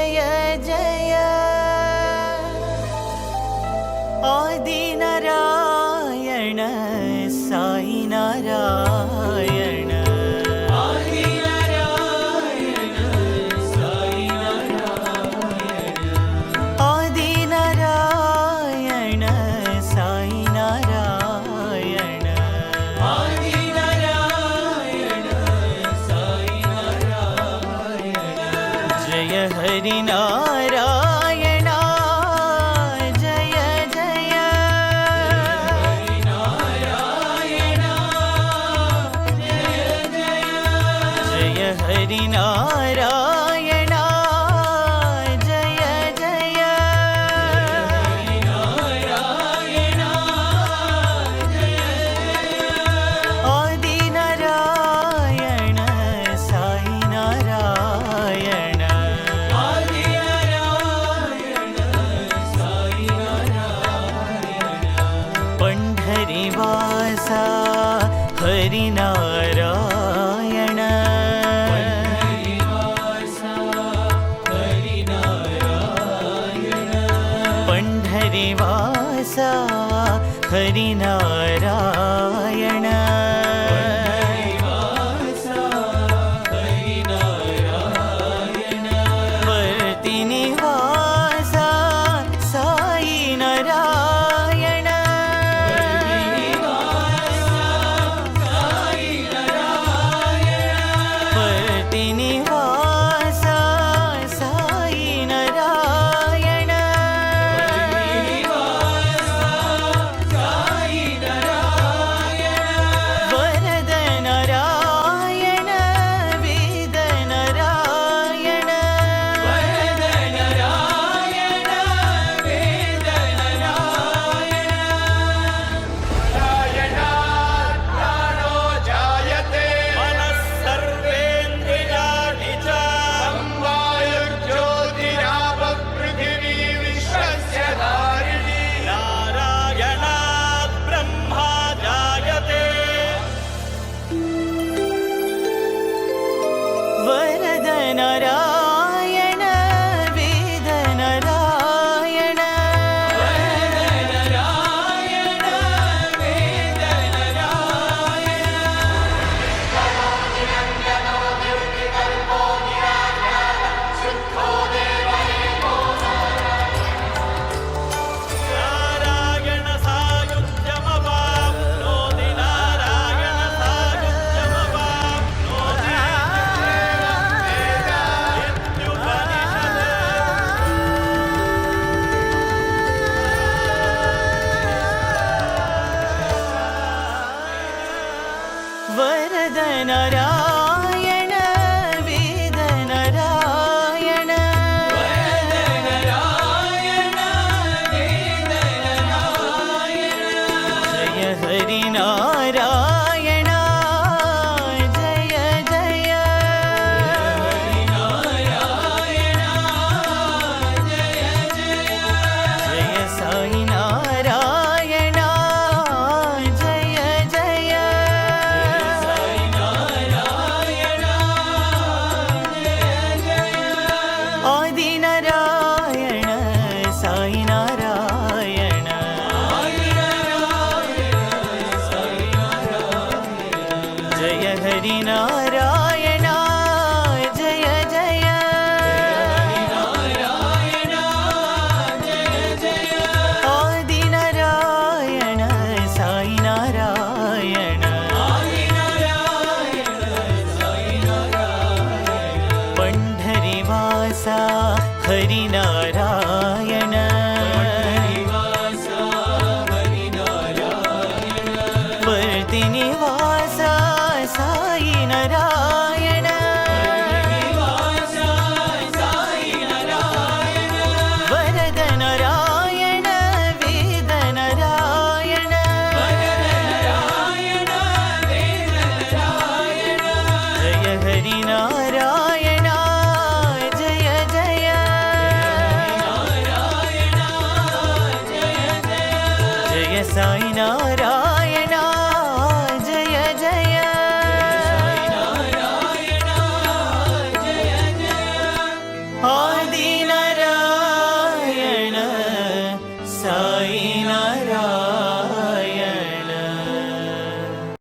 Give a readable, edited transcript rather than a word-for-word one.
जय जय आदिनारायण साई नारायण आदिनारायण साई नारायण जय हरि नारायण जय जय जय हरि नारायण जय जय आदिनारायण साई नारायण पंढरीवासा हरिनारायण पंढरीवासा हरिनारायण वर्तिनिवासा साई नारायण वर्तिनिवासा साई नारायण वरद नारायण वेद नारायण प्राणो जायते मनस्सर्वेन्द्रियाणि च संवायुर्ज्योतिरापपृथिवी विश्वस्य धारिणी नारायणात् ब्रह्मा जायते वरद नारायण वेद नारायण नारायण सायुज्यमवाप्नोति नारायण सायुज्यमवाप्नोति वरद नारायण वेद नारायण जय हरि नारायण जय जय जय साई नारायण जय जय आदिनारायण साई नारायण जय हरि नारायण जय जय आदिनारायण साई नारायण पंढरीवासा हरिनारायण वर्तिनिवासा साई नारायण वरद नारायण वेद नारायण जय हरि नारायण